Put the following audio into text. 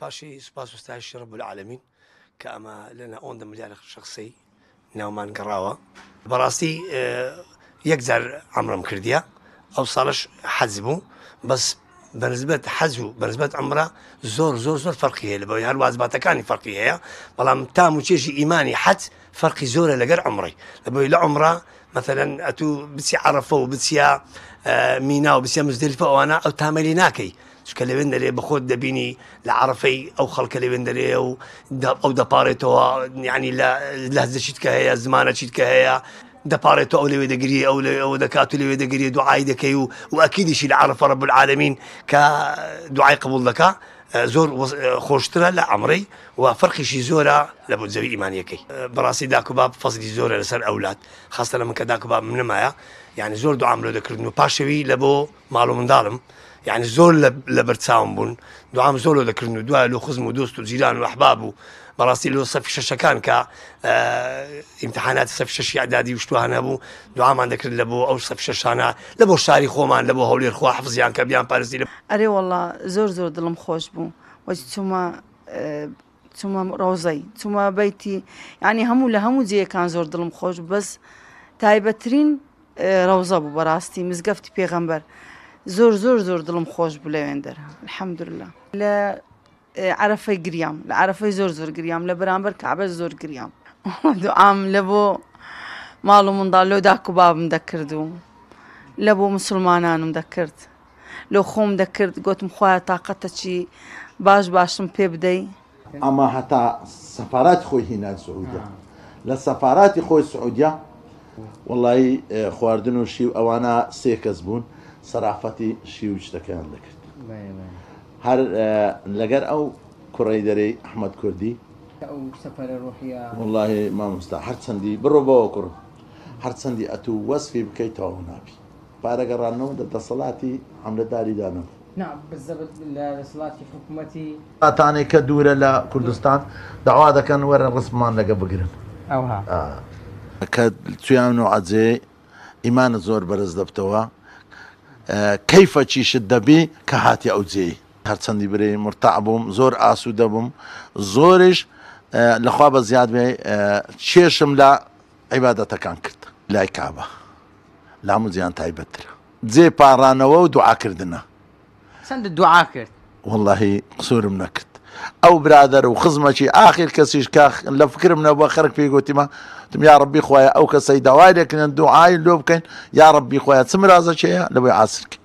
باشي سباس وستعيش رب العالمين كأما لنا أون مليار شخصي ناومان قراوة براستي يقدر عمرم كرديا أو صالش حزبه بس بنسبة حزبه بنسبة عمره زور فرقية لبوي هالواجبات كان فرقية والله تام وشيء إيماني حد فرقي زور لقر عمري لبوي لعمره مثلا أتو بتسي عرفه وبتسي مينا وبتسي مزدلفة وأنا أو تامليناكي شكل بندري بخود دبيني لعرفي او خلق اللي بندري او دبارتو يعني لا لهزه شيت كهيا زمانه شيت كهيا دبارتو او لي ودغري او دكاتو لي ودغري دعاء دكيو واكيد شي عرف رب العالمين كدعاء قبول لك زور خوشترا لا عمري وفرق شي زوره لابد زوي ايمانيكي براسي داكو باب فصل زوره لسر اولاد خاصه لما كداكو باب من مايا يعني زور دعاء عملو ذكر انه باشوي لبو مالو من ظالم يعني زول لبرتساهم بون دعام زولو ذكرنو دعاء له خزم ودوست وجيران واحبابه براسي له صف ششه كان ك امتحانات صف ششه اعدادي وشتوها نبو دعاء ما ذكر لبو او صف ششه انا لبو شاري خومان لبو هولي خو حفظ يعني كبيان باريسي اري والله زور دلم خوش بو ثم روزي ثم بيتي يعني همو زي كان زور دلم خوش بس تايبترين روزه بو براستي مزقفتي بيغمبر زور دلم خوش بلويندر الحمد لله لا عرفي قريام لا عرفي زور قريام لا برامبر كعبة زور قريام دعام لبو مالو من ضالو داكو باب مذكردو لبو مسلمانان مذكرت لو خو مذكرت قلت مخويا طاقتها شي باش مبيبدي اما حتى سفارات خوي هنا السعوديه لا سفارات خوي السعوديه والله خواردنو شي وانا سيكزبون صرافتي شي وجتكان لكت هر لقر او كريدري احمد كردي او سفر روحيه والله ما مستع حرسندي بالربا وكر حرسندي اتو وصفي بكيتو نابي بارقرانو ضد صلاتي عمل داري دانو نعم بالضبط لصلاتي حكومتي ثاني كدوره لكردستان دعوه كان ورا رسمان لقى بقرن اوها كد تيانو عزي ايمان زور برز دبتوا كيف تشد بي كهاتي او زي هرسندي بري مرتعبهم زور اسودبهم زورش لخواب زياد بي شيشم لا عبادته كان كرت لا كعبه لا مزيان تايبتر زي بارانو ودعاء كردنا سند الدعاء كرت والله قصور منكت او برادر وخزمه شي اخر كسيش كاخ لفكر من ابو خرك في قلت ما يا ربي خويا او كسيدا وايد كان الدعاء لو كان يا ربي خويا تسمر هذا شيء لو يعاسرك